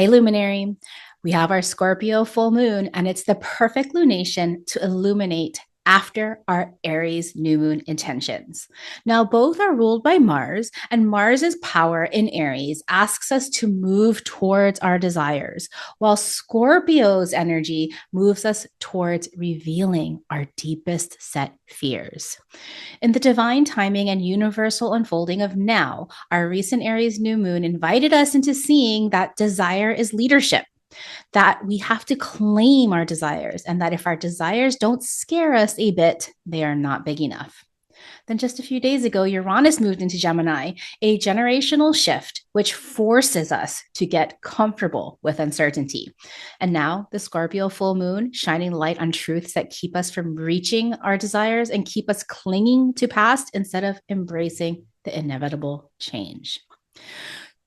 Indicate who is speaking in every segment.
Speaker 1: Hey, Luminary. We have our Scorpio full moon, and it's the perfect lunation to illuminate after our Aries new moon intentions. Now, both are ruled by Mars, and Mars's power in Aries asks us to move towards our desires, while Scorpio's energy moves us towards revealing our deepest set fears. In the divine timing and universal unfolding of now, our recent Aries new moon invited us into seeing that desire is leadership, that we have to claim our desires, and that if our desires don't scare us a bit, they are not big enough. Then just a few days ago, Uranus moved into Gemini, a generational shift which forces us to get comfortable with uncertainty. And now the Scorpio full moon, shining light on truths that keep us from reaching our desires and keep us clinging to past instead of embracing the inevitable change.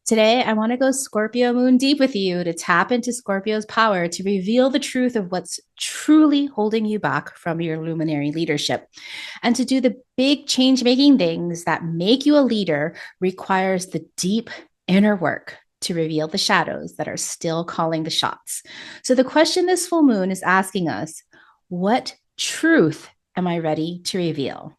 Speaker 1: Today, I want to go Scorpio Moon deep with you to tap into Scorpio's power to reveal the truth of what's truly holding you back from your luminary leadership. And to do the big change making things that make you a leader requires the deep inner work to reveal the shadows that are still calling the shots. So, the question this full moon is asking us: what truth am I ready to reveal?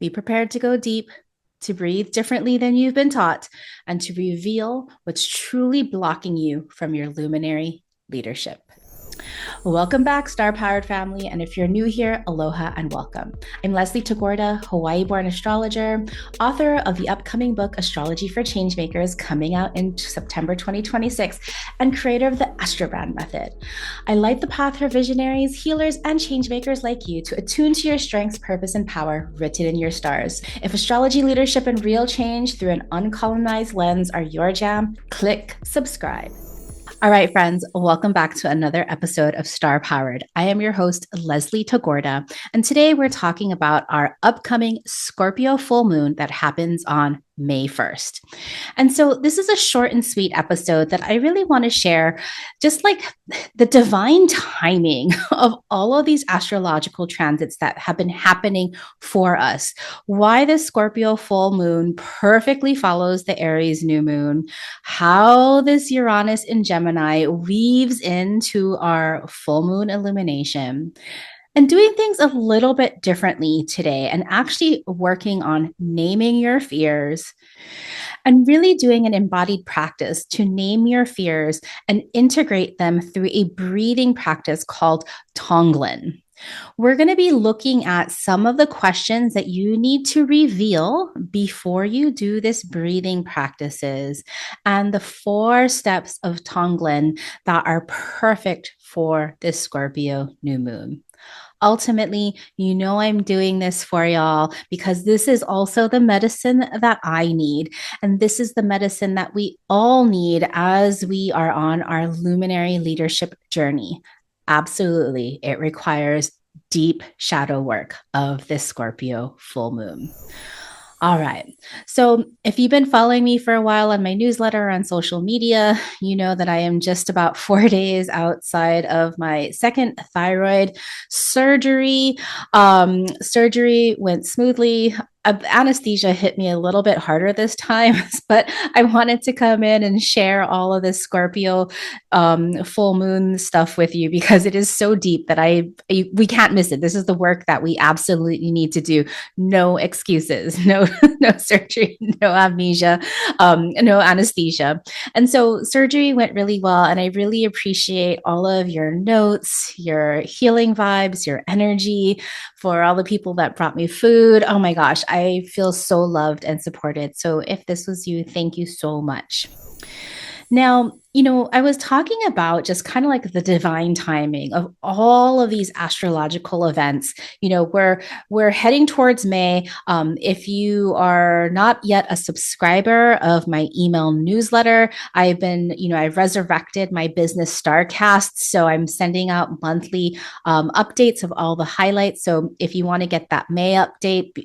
Speaker 1: Be prepared to go deep, to breathe differently than you've been taught, and to reveal what's truly blocking you from your luminary leadership. Welcome back, Star Powered family. And if you're new here, aloha and welcome. I'm Leslie Tagorda, Hawaii born astrologer, author of the upcoming book, Astrology for Changemakers, coming out in September 2026, and creator of the Astrobrand method. I light the path for visionaries, healers, and changemakers like you to attune to your strengths, purpose, and power written in your stars. If astrology, leadership, and real change through an uncolonized lens are your jam, click subscribe. All right, friends, welcome back to another episode of Star Powered. I am your host, Leslie Tagorda, and today we're talking about our upcoming Scorpio full moon that happens on May 1st. And so this is a short and sweet episode that I really want to share, just like the divine timing of all of these astrological transits that have been happening for us, why the Scorpio full moon perfectly follows the Aries new moon, how this Uranus in Gemini weaves into our full moon illumination, and doing things a little bit differently today, and actually working on naming your fears and really doing an embodied practice to name your fears and integrate them through a breathing practice called Tonglen. We're going to be looking at some of the questions that you need to reveal before you do this breathing practices and the 4 steps of Tonglen that are perfect for this Scorpio new moon. Ultimately, I'm doing this for y'all because this is also the medicine that I need. And this is the medicine that we all need as we are on our luminary leadership journey. Absolutely. It requires deep shadow work of this Scorpio full moon. All right. So if you've been following me for a while on my newsletter or on social media, you know that I am just about 4 days outside of my second thyroid surgery. Surgery went smoothly. Anesthesia hit me a little bit harder this time, but I wanted to come in and share all of this Scorpio full moon stuff with you because it is so deep that we can't miss it. This is the work that we absolutely need to do. No excuses, no surgery, no amnesia, no anesthesia. And so surgery went really well, and I really appreciate all of your notes, your healing vibes, your energy, for all the people that brought me food. Oh my gosh, I feel so loved and supported. So if this was you, thank you so much. Now, I was talking about just kind of like the divine timing of all of these astrological events. We're heading towards May. If you are not yet a subscriber of my email newsletter, I've resurrected my business Starcast. So I'm sending out monthly updates of all the highlights. So if you want to get that May update,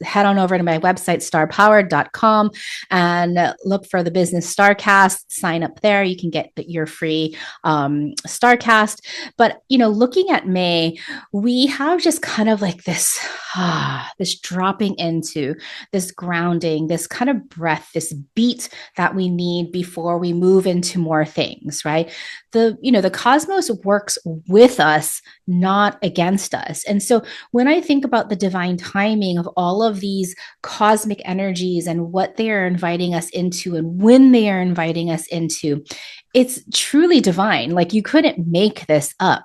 Speaker 1: head on over to my website, starpowered.com, and look for the business Starcast, sign up up there. You can get your free Starcast. But, looking at May, we have just kind of like this, this dropping into this grounding, this kind of breath, this beat that we need before we move into more things, right? The cosmos works with us, not against us. And so when I think about the divine timing of all of these cosmic energies and what they are inviting us into and when they are inviting us into, it's truly divine. Like, you couldn't make this up.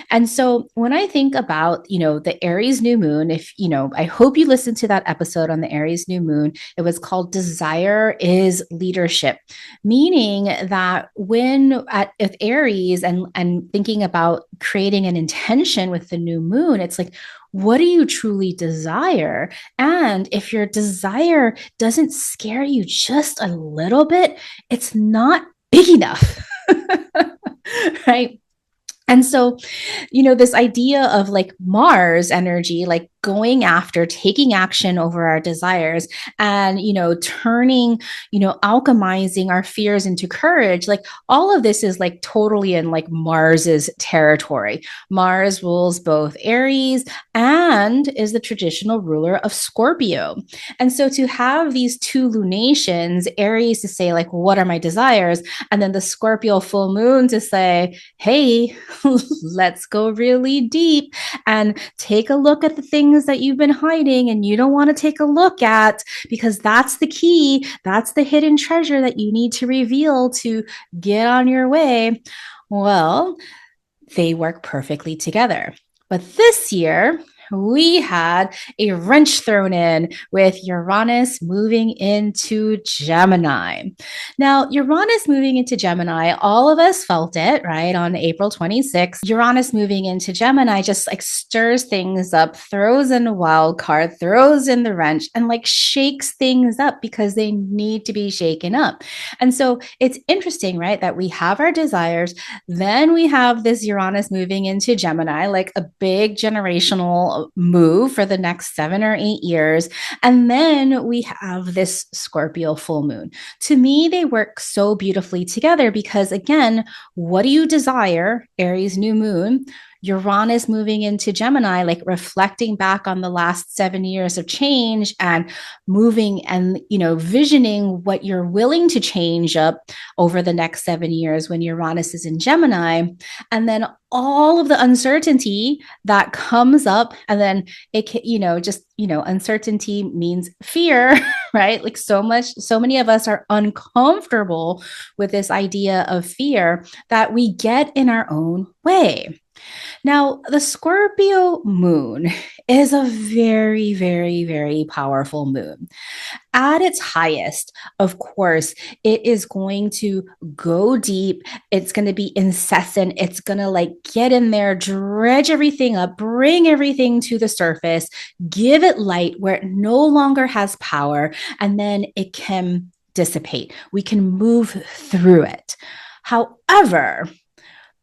Speaker 1: And so when I think about, the Aries New Moon, I hope you listened to that episode on the Aries New Moon. It was called Desire is Leadership, meaning that with Aries and thinking about creating an intention with the new moon, it's like, what do you truly desire? And if your desire doesn't scare you just a little bit, it's not big enough. Right? And so, this idea of like Mars energy, like going after, taking action over our desires and, turning, alchemizing our fears into courage, like all of this is like totally in like Mars's territory. Mars rules both Aries and is the traditional ruler of Scorpio. And so to have these two lunations, Aries to say like, what are my desires? And then the Scorpio full moon to say, hey, let's go really deep and take a look at the things that you've been hiding and you don't want to take a look at, because that's the key. That's the hidden treasure that you need to reveal to get on your way. Well, they work perfectly together. But this year, we had a wrench thrown in with Uranus moving into Gemini. Now, Uranus moving into Gemini, all of us felt it, right? On April 26th, Uranus moving into Gemini just like stirs things up, throws in a wild card, throws in the wrench, and like shakes things up because they need to be shaken up. And so it's interesting, right? That we have our desires, then we have this Uranus moving into Gemini, like a big generational move for the next 7 or 8 years. And then we have this Scorpio full moon. To me, they work so beautifully together because, again, what do you desire? Aries new moon. Uranus moving into Gemini, like reflecting back on the last 7 years of change and moving and, visioning what you're willing to change up over the next 7 years when Uranus is in Gemini. And then all of the uncertainty that comes up, and then uncertainty means fear, right? Like so many of us are uncomfortable with this idea of fear that we get in our own way. Now, the Scorpio moon is a very, very, very powerful moon. At its highest, of course, it is going to go deep. It's going to be incessant. It's going to like get in there, dredge everything up, bring everything to the surface, give it light where it no longer has power, and then it can dissipate. We can move through it. However,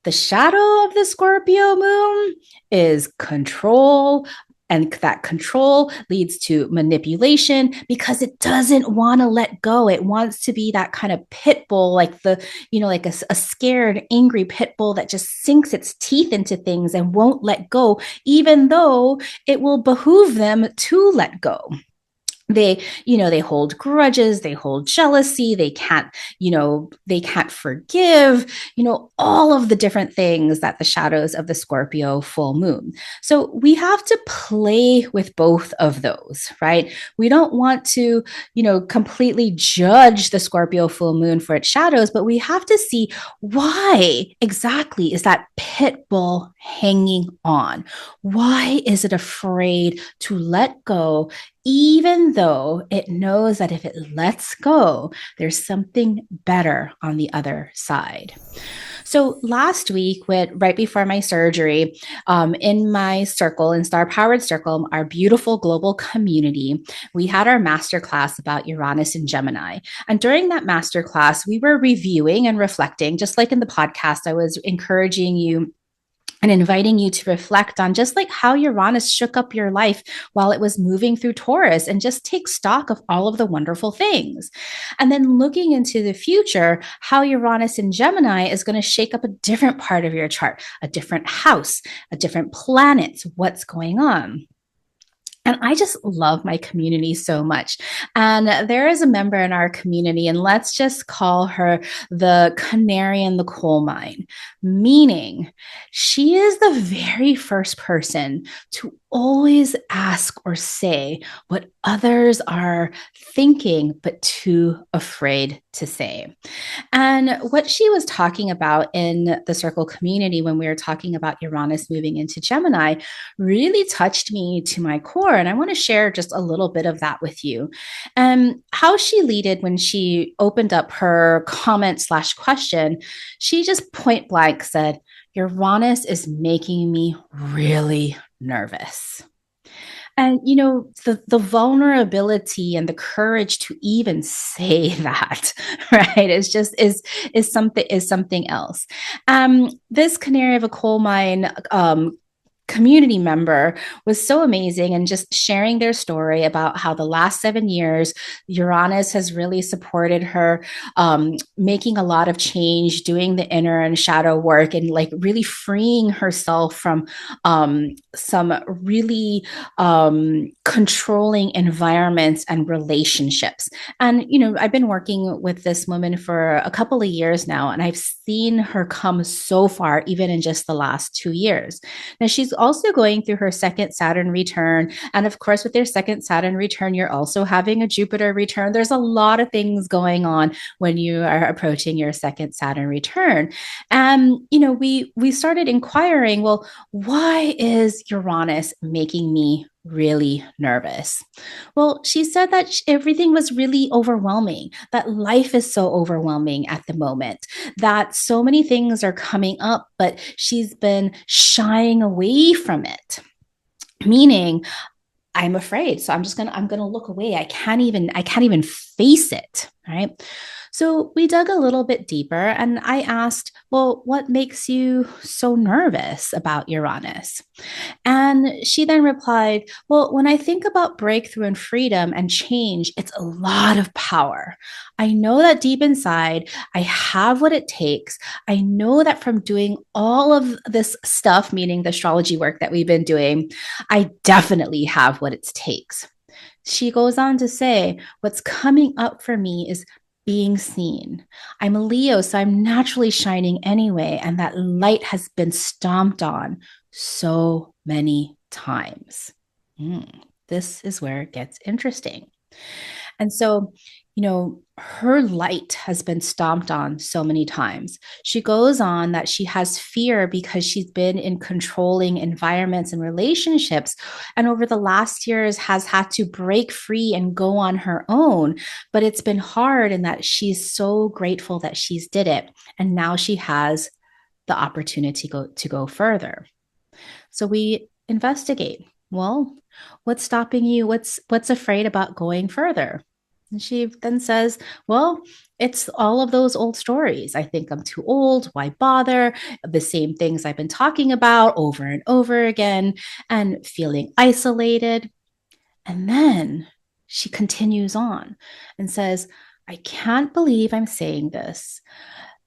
Speaker 1: the shadow of the Scorpio moon is control, and that control leads to manipulation because it doesn't want to let go. It wants to be that kind of pit bull, like a scared, angry pit bull that just sinks its teeth into things and won't let go, even though it will behoove them to let go. They hold grudges, they hold jealousy, they can't forgive, all of the different things that the shadows of the Scorpio full moon. So we have to play with both of those, right? We don't want to, completely judge the Scorpio full moon for its shadows, but we have to see why exactly is that pit bull hanging on? Why is it afraid to let go, even though it knows that if it lets go, there's something better on the other side? So last week, right before my surgery, in my circle, in Star Powered Circle, our beautiful global community, we had our masterclass about Uranus and Gemini. And during that masterclass, we were reviewing and reflecting, just like in the podcast, I was encouraging you and inviting you to reflect on just like how Uranus shook up your life while it was moving through Taurus and just take stock of all of the wonderful things. And then looking into the future, how Uranus in Gemini is going to shake up a different part of your chart, a different house, a different planet, what's going on. And I just love my community so much. And there is a member in our community, and let's just call her the canary in the coal mine, meaning she is the very first person to always ask or say what others are thinking, but too afraid to say. And what she was talking about in the circle community when we were talking about Uranus moving into Gemini really touched me to my core. And I want to share just a little bit of that with you. And how she leaded when she opened up her comment slash question, she just point blank said, Uranus is making me really nervous. And the vulnerability and the courage to even say that, right, is something else. This canary of a coal mine community member was so amazing and just sharing their story about how the last 7 years Uranus has really supported her, making a lot of change, doing the inner and shadow work, and like really freeing herself from some really controlling environments and relationships. And I've been working with this woman for a couple of years now, and I've seen her come so far even in just the last 2 years. Now, she's also going through her second Saturn return. And of course, with your second Saturn return, you're also having a Jupiter return. There's a lot of things going on when you are approaching your second Saturn return. And, we started inquiring, well, why is Uranus making me really nervous? Well, she said that everything was really overwhelming, that life is so overwhelming at the moment, that so many things are coming up, but she's been shying away from it. Meaning, I'm afraid. So I'm gonna look away. I can't even face it. Right. So we dug a little bit deeper and I asked, well, what makes you so nervous about Uranus? And she then replied, well, when I think about breakthrough and freedom and change, it's a lot of power. I know that deep inside, I have what it takes. I know that from doing all of this stuff, meaning the astrology work that we've been doing, I definitely have what it takes. She goes on to say, what's coming up for me is being seen. I'm a Leo, so I'm naturally shining anyway, and that light has been stomped on so many times. This is where it gets interesting. And so, her light has been stomped on so many times. She goes on that she has fear because she's been in controlling environments and relationships. And over the last years has had to break free and go on her own. But it's been hard in that she's so grateful that she's did it. And now she has the opportunity to go further. So we investigate. Well, what's stopping you? What's afraid about going further? And she then says, well, it's all of those old stories. I think I'm too old. Why bother? The same things I've been talking about over and over again, and feeling isolated. And then she continues on and says, I can't believe I'm saying this.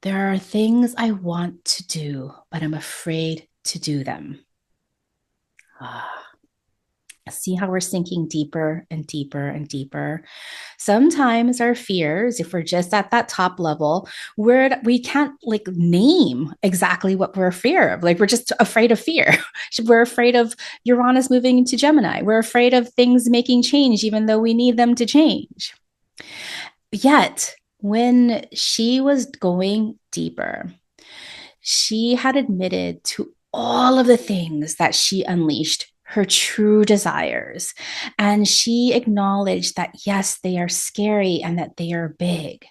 Speaker 1: There are things I want to do, but I'm afraid to do them. See how we're sinking deeper and deeper and deeper. Sometimes our fears, if we're just at that top level, we can't like name exactly what we're afraid of. Like we're just afraid of fear. We're afraid of Uranus moving into Gemini. We're afraid of things making change, even though we need them to change. Yet, when she was going deeper, she had admitted to all of the things that she unleashed, her true desires. And she acknowledged that, yes, they are scary and that they are big.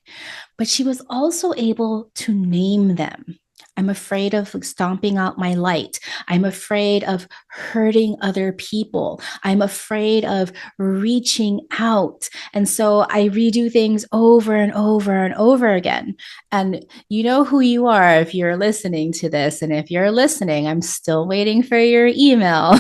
Speaker 1: But she was also able to name them. I'm afraid of stomping out my light. I'm afraid of hurting other people. I'm afraid of reaching out. And so I redo things over and over and over again. And you know who you are if you're listening to this. And if you're listening, I'm still waiting for your email.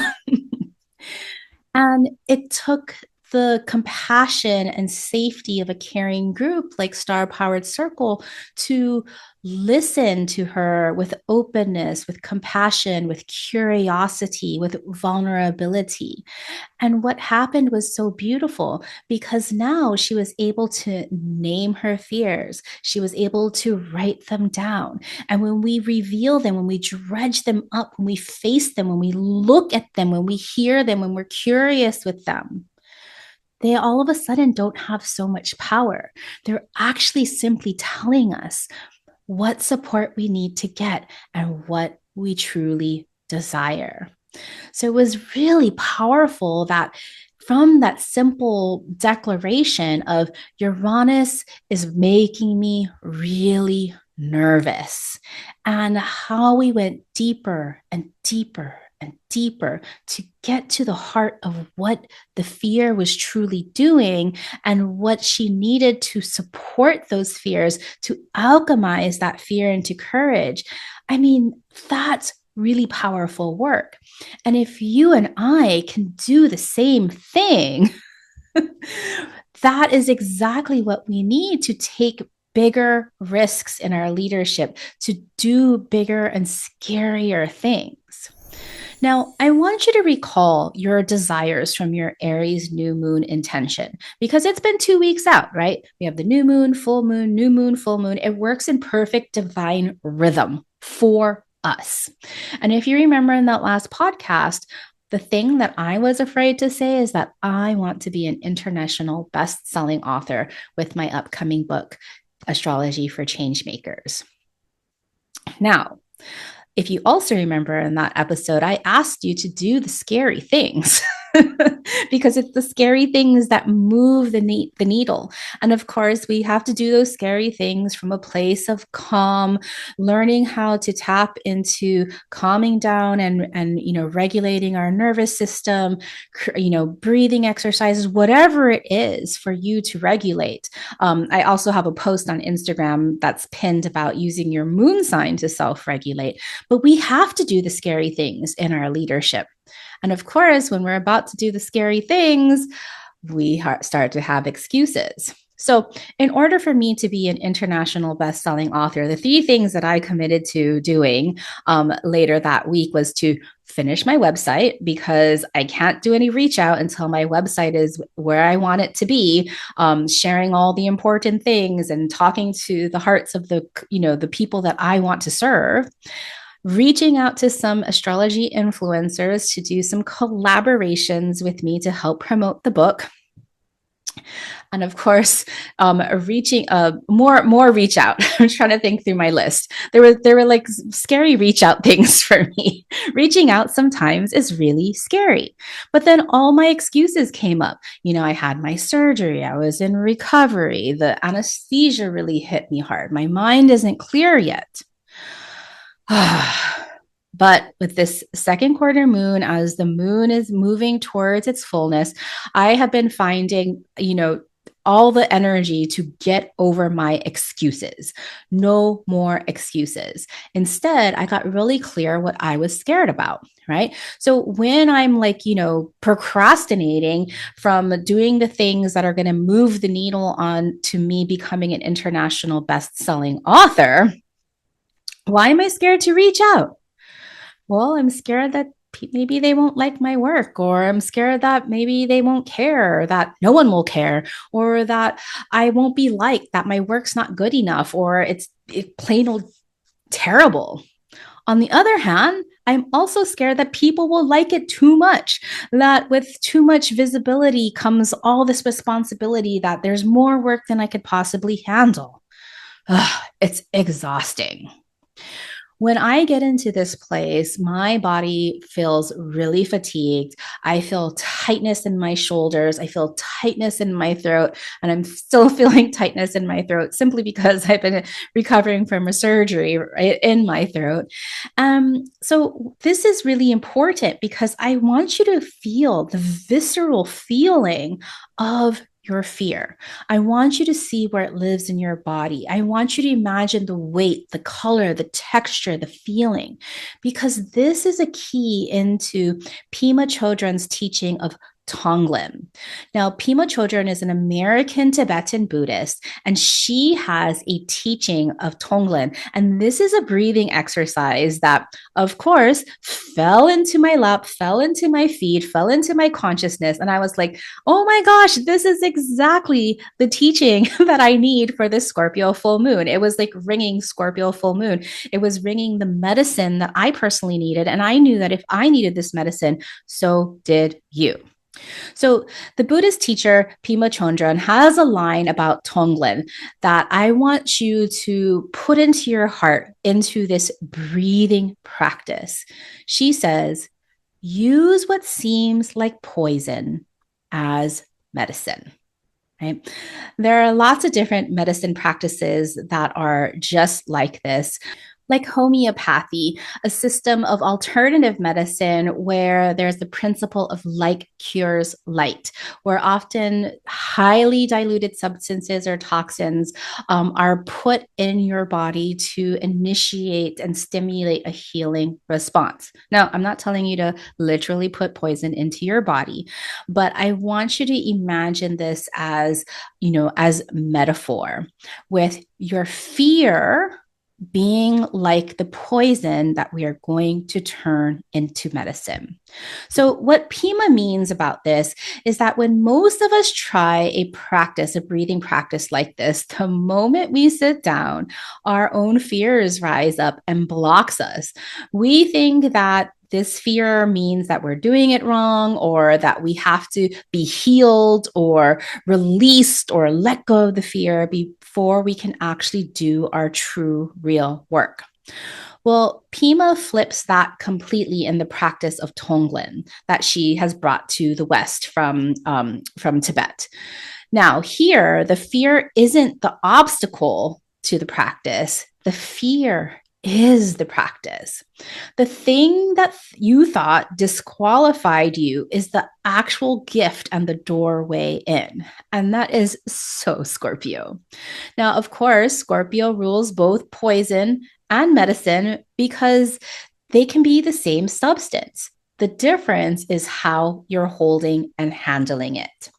Speaker 1: And it took the compassion and safety of a caring group like Star Powered Circle to listen to her with openness, with compassion, with curiosity, with vulnerability. And what happened was so beautiful because now she was able to name her fears. She was able to write them down. And when we reveal them, when we dredge them up, when we face them, when we look at them, when we hear them, when we're curious with them, they all of a sudden don't have so much power. They're actually simply telling us what support we need to get and what we truly desire. So it was really powerful that from that simple declaration of Uranus is making me really nervous, and how we went deeper and deeper and deeper to get to the heart of what the fear was truly doing and what she needed to support those fears, to alchemize that fear into courage. I mean, that's really powerful work. And if you and I can do the same thing, that is exactly what we need to take bigger risks in our leadership, to do bigger and scarier things. Now, I want you to recall your desires from your Aries new moon intention because it's been 2 weeks out, right? We have the new moon, full moon. It works in perfect divine rhythm for us. And if you remember in that last podcast, the thing that I was afraid to say is that I want to be an international best-selling author with my upcoming book, Astrology for Changemakers. Now, if you also remember in that episode, I asked you to do the scary things because it's the scary things that move the needle. And of course, we have to do those scary things from a place of calm, learning how to tap into calming down and regulating our nervous system, breathing exercises, whatever it is for you to regulate. I also have a post on Instagram that's pinned about using your moon sign to self-regulate. But we have to do the scary things in our leadership. And of course, when we're about to do the scary things, we start to have excuses. So, in order for me to be an international best-selling author, the 3 things that I committed to doing later that week was to finish my website, because I can't do any reach out until my website is where I want it to be, sharing all the important things and talking to the hearts of the people that I want to serve. Reaching out to some astrology influencers to do some collaborations with me to help promote the book. And of course, reaching more reach out. I'm trying to think through my list. There were like scary reach out things for me. Reaching out sometimes is really scary. But then all my excuses came up. I had my surgery. I was in recovery. The anesthesia really hit me hard. My mind isn't clear yet. But with this second quarter moon, as the moon is moving towards its fullness, I have been finding, all the energy to get over my excuses. No more excuses. Instead, I got really clear what I was scared about, right? So when I'm procrastinating from doing the things that are going to move the needle on to me becoming an international best-selling author, why am I scared to reach out? Well, I'm scared that maybe they won't like my work, or I'm scared that maybe they won't care, that no one will care, or that I won't be liked, that my work's not good enough, or it's plain old terrible. On the other hand, I'm also scared that people will like it too much, that with too much visibility comes all this responsibility, that there's more work than I could possibly handle. It's exhausting. When I get into this place, my body feels really fatigued. I feel tightness in my shoulders. I feel tightness in my throat. And I'm still feeling tightness in my throat simply because I've been recovering from a surgery in my throat. So, this is really important because I want you to feel the visceral feeling of your fear. I want you to see where it lives in your body. I want you to imagine the weight, the color, the texture, the feeling, because this is a key into Pema Chödrön's teaching of Tonglen. Now, Pema Chödrön is an American Tibetan Buddhist, and she has a teaching of Tonglen. And this is a breathing exercise that, of course, fell into my lap, fell into my feed, fell into my consciousness. And I was like, oh my gosh, this is exactly the teaching that I need for this Scorpio full moon. It was like ringing Scorpio full moon. It was ringing the medicine that I personally needed. And I knew that if I needed this medicine, so did you. So the Buddhist teacher Pema Chödrön has a line about Tonglen that I want you to put into your heart into this breathing practice. She says, use what seems like poison as medicine. Right? There are lots of different medicine practices that are just like this, like homeopathy, a system of alternative medicine where there's the principle of like cures like, where often highly diluted substances or toxins are put in your body to initiate and stimulate a healing response. Now, I'm not telling you to literally put poison into your body, but I want you to imagine this as, as metaphor with your fear being like the poison that we are going to turn into medicine. So, what Pema means about this is that when most of us try a practice, a breathing practice like this, the moment we sit down, our own fears rise up and blocks us. We think that this fear means that we're doing it wrong, or that we have to be healed or released or let go of the fear before we can actually do our true, real work. Well, Pema flips that completely in the practice of Tonglen that she has brought to the West from Tibet. Now, here, the fear isn't the obstacle to the practice. The fear is the practice. The thing that you thought disqualified you is the actual gift and the doorway in. And that is so Scorpio. Now, of course, Scorpio rules both poison and medicine because they can be the same substance. The difference is how you're holding and handling it.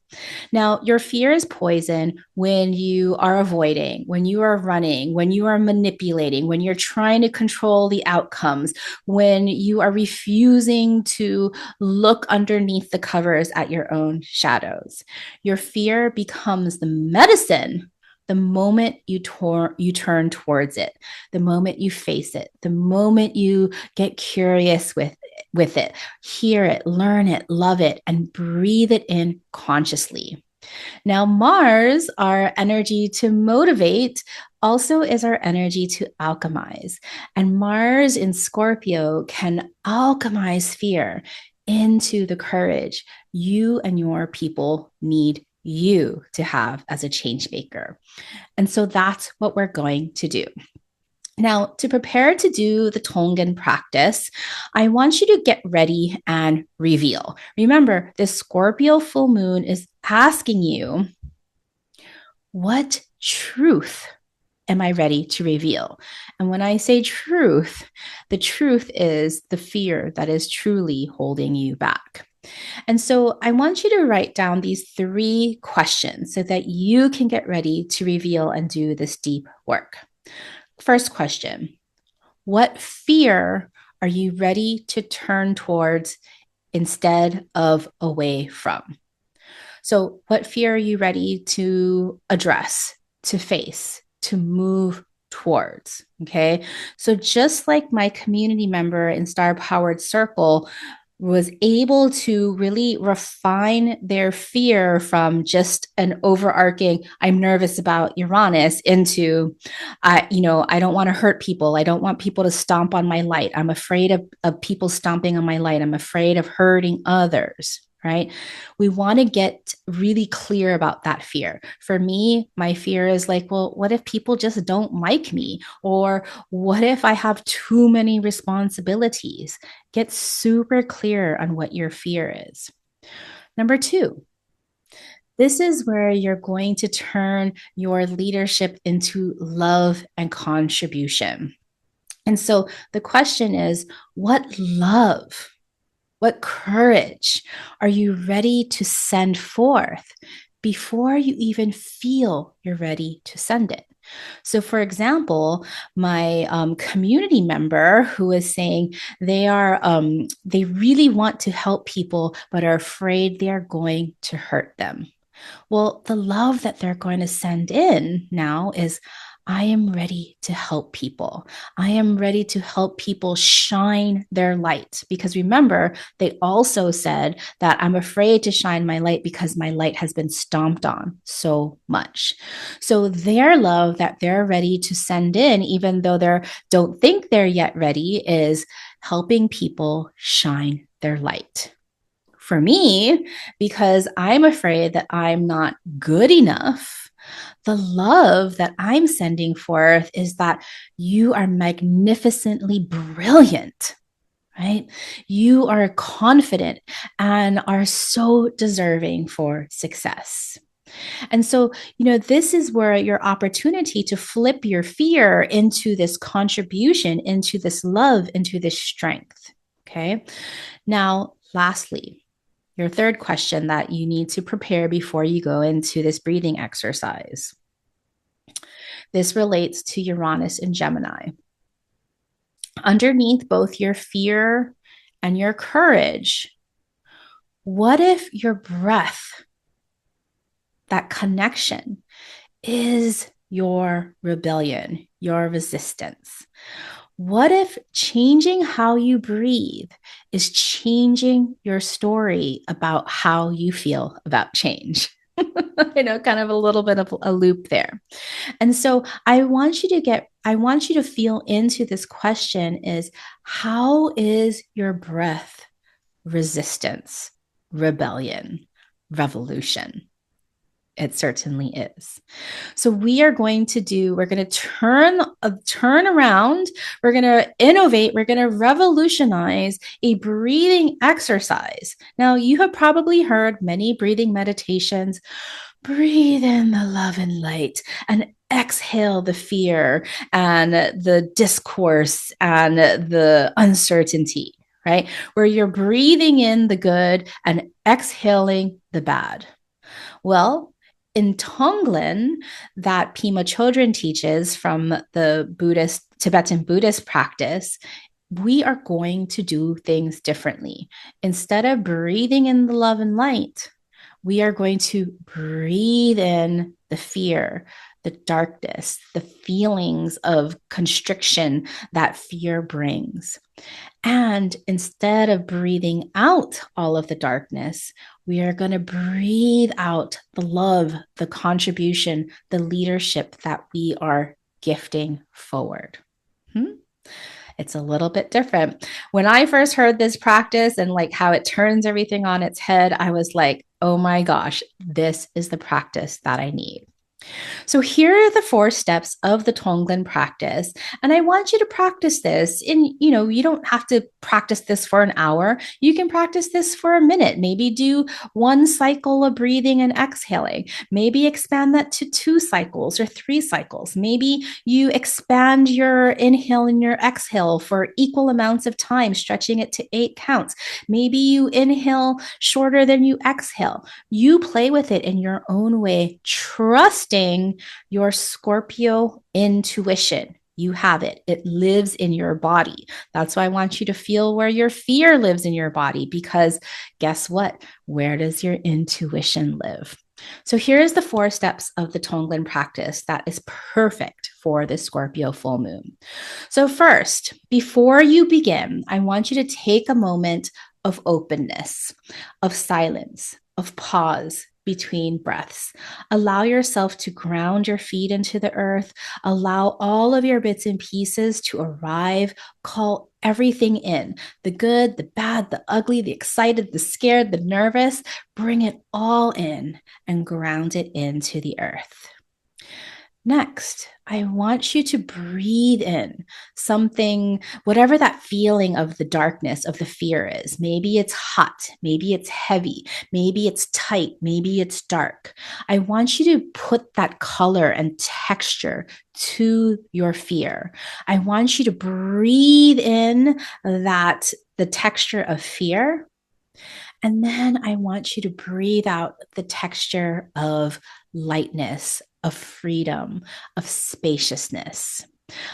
Speaker 1: Now, your fear is poison when you are avoiding, when you are running, when you are manipulating, when you're trying to control the outcomes, when you are refusing to look underneath the covers at your own shadows. Your fear becomes the medicine the moment you turn towards it, the moment you face it, the moment you get curious with it, hear it, learn it, love it, and breathe it in consciously. Now, Mars, our energy to motivate, also is our energy to alchemize. And Mars in Scorpio can alchemize fear into the courage you and your people need you to have as a change maker. And so that's what we're going to do. Now, to prepare to do the Tonglen practice, I want you to get ready and reveal. Remember, this Scorpio full moon is asking you, what truth am I ready to reveal? And when I say truth, the truth is the fear that is truly holding you back. And so I want you to write down these 3 questions so that you can get ready to reveal and do this deep work. First question, what fear are you ready to turn towards instead of away from? So, what fear are you ready to address, to face, to move towards? Okay. So, just like my community member in Star Powered Circle, was able to really refine their fear from just an overarching, I'm nervous about Uranus, into, I don't want to hurt people. I don't want people to stomp on my light. I'm afraid of people stomping on my light. I'm afraid of hurting others. Right? We want to get really clear about that fear. For me, my fear is like, well, what if people just don't like me? Or what if I have too many responsibilities? Get super clear on what your fear is. Number two, this is where you're going to turn your leadership into love and contribution. And so the question is, what love, what courage are you ready to send forth before you even feel you're ready to send it? So, for example, my community member who is saying they really want to help people, but are afraid they are going to hurt them. Well, the love that they're going to send in now is, I am ready to help people. I am ready to help people shine their light. Because remember, they also said that I'm afraid to shine my light because my light has been stomped on so much. So their love that they're ready to send in, even though they don't think they're yet ready, is helping people shine their light. For me, because I'm afraid that I'm not good enough, the love that I'm sending forth is that you are magnificently brilliant, right? You are confident and are so deserving for success. And so, this is where your opportunity to flip your fear into this contribution, into this love, into this strength. Okay. Now, lastly, your third question that you need to prepare before you go into this breathing exercise. This relates to Uranus and Gemini. Underneath both your fear and your courage, what if your breath, that connection, is your rebellion, your resistance? What if changing how you breathe is changing your story about how you feel about change? Kind of a little bit of a loop there. And so I want you to feel into this question is, how is your breath resistance, rebellion, revolution? It certainly is. So we're going to turn around. We're going to innovate. We're going to revolutionize a breathing exercise. Now, you have probably heard many breathing meditations. Breathe in the love and light and exhale the fear and the discourse and the uncertainty, right? Where you're breathing in the good and exhaling the bad. Well, in Tonglen, that Pema Chödrön teaches from the Tibetan Buddhist practice, we are going to do things differently. Instead of breathing in the love and light, we are going to breathe in the fear, the darkness, the feelings of constriction that fear brings. And instead of breathing out all of the darkness, we are going to breathe out the love, the contribution, the leadership that we are gifting forward. It's a little bit different. When I first heard this practice and like how it turns everything on its head, I was like, oh my gosh, this is the practice that I need. So here are the 4 steps of the Tonglen practice. And I want you to practice this you don't have to practice this for an hour. You can practice this for a minute. Maybe do 1 cycle of breathing and exhaling. Maybe expand that to 2 cycles or 3 cycles. Maybe you expand your inhale and your exhale for equal amounts of time, stretching it to 8 counts. Maybe you inhale shorter than you exhale. You play with it in your own way, trusting your Scorpio intuition. You have it. It lives in your body. That's why I want you to feel where your fear lives in your body, because guess what? Where does your intuition live? So here's the 4 steps of the Tonglen practice that is perfect for the Scorpio full moon. So first, before you begin, I want you to take a moment, of openness, of silence, of pause between breaths. Allow yourself to ground your feet into the earth. Allow all of your bits and pieces to arrive. Call everything in, the good, the bad, the ugly, the excited, the scared, the nervous. Bring it all in and ground it into the earth. Next, I want you to breathe in something, whatever that feeling of the darkness, of the fear is. Maybe it's hot, maybe it's heavy, maybe it's tight, maybe it's dark. I want you to put that color and texture to your fear. I want you to breathe in the texture of fear. And then I want you to breathe out the texture of lightness, of freedom, of spaciousness.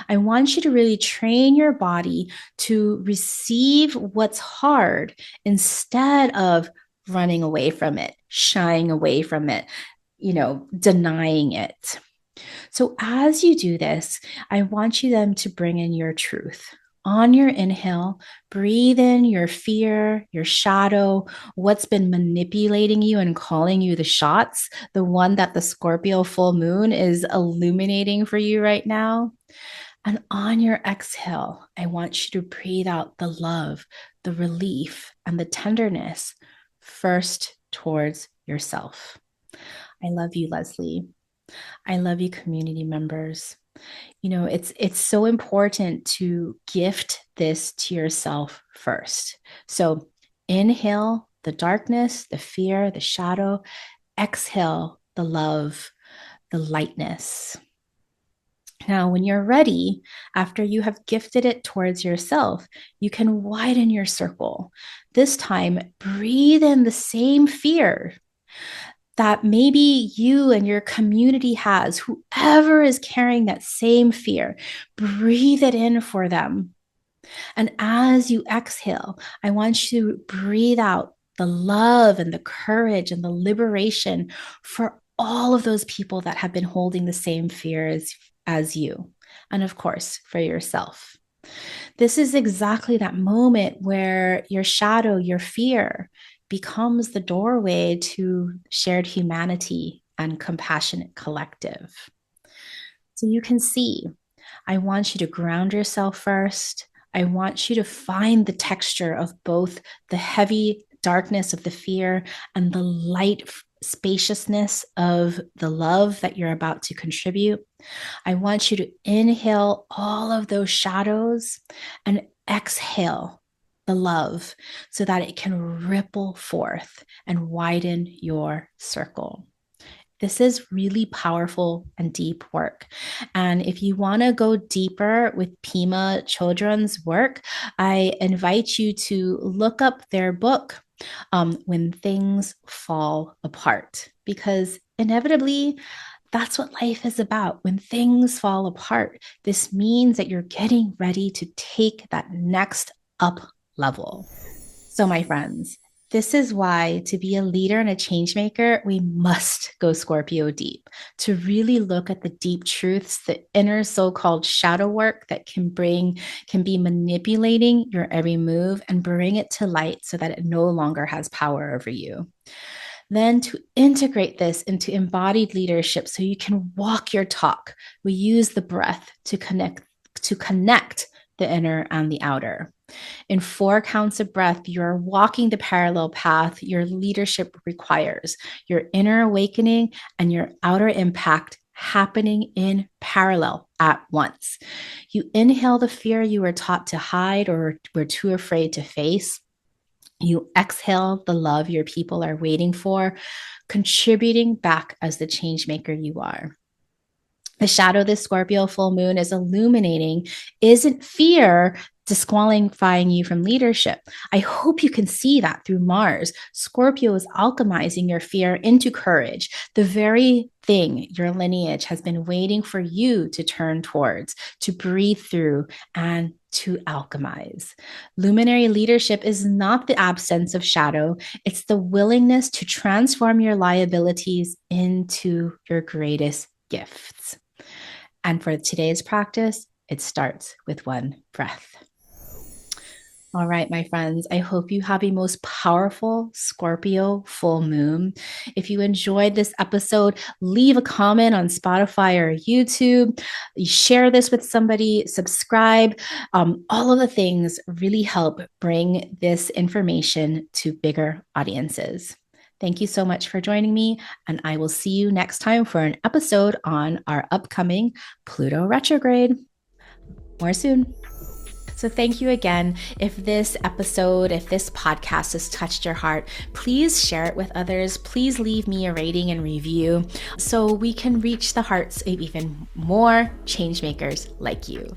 Speaker 1: I want you to really train your body to receive what's hard instead of running away from it, shying away from it, denying it. So as you do this, I want you then to bring in your truth. On your inhale, breathe in your fear, your shadow, what's been manipulating you and calling you the shots, the one that the Scorpio full moon is illuminating for you right now. And on your exhale, I want you to breathe out the love, the relief, and the tenderness first towards yourself. I love you, Leslie. I love you, community members. It's so important to gift this to yourself first. So inhale the darkness, the fear, the shadow. Exhale the love, the lightness. Now, when you're ready, after you have gifted it towards yourself, you can widen your circle. This time, breathe in the same fear that maybe you and your community has, whoever is carrying that same fear, breathe it in for them. And as you exhale, I want you to breathe out the love and the courage and the liberation for all of those people that have been holding the same fears as you. And of course, for yourself. This is exactly that moment where your shadow, your fear, becomes the doorway to shared humanity and compassionate collective. So you can see, I want you to ground yourself first. I want you to find the texture of both the heavy darkness of the fear and the light spaciousness of the love that you're about to contribute. I want you to inhale all of those shadows and exhale the love so that it can ripple forth and widen your circle. This is really powerful and deep work. And if you want to go deeper with Pema Chödrön's work, I invite you to look up their book, When Things Fall Apart, because inevitably, that's what life is about. When things fall apart, this means that you're getting ready to take that next up level. So, my friends, this is why to be a leader and a change maker, we must go Scorpio deep to really look at the deep truths, the inner so-called shadow work that can be manipulating your every move and bring it to light so that it no longer has power over you. Then to integrate this into embodied leadership so you can walk your talk. We use the breath to connect the inner and the outer. In 4 counts of breath, you're walking the parallel path your leadership requires, your inner awakening and your outer impact happening in parallel at once. You inhale the fear you were taught to hide or were too afraid to face. You exhale the love your people are waiting for, contributing back as the change maker you are. The shadow this Scorpio full moon is illuminating isn't fear disqualifying you from leadership. I hope you can see that through Mars. Scorpio is alchemizing your fear into courage, the very thing your lineage has been waiting for you to turn towards, to breathe through, and to alchemize. Luminary leadership is not the absence of shadow, it's the willingness to transform your liabilities into your greatest gifts. And for today's practice, it starts with one breath. All right, my friends, I hope you have a most powerful Scorpio full moon. If you enjoyed this episode, leave a comment on Spotify or YouTube. Share this with somebody, subscribe. All of the things really help bring this information to bigger audiences. Thank you so much for joining me, and I will see you next time for an episode on our upcoming Pluto retrograde. More soon. So thank you again. If this podcast has touched your heart, please share it with others. Please leave me a rating and review so we can reach the hearts of even more change makers like you.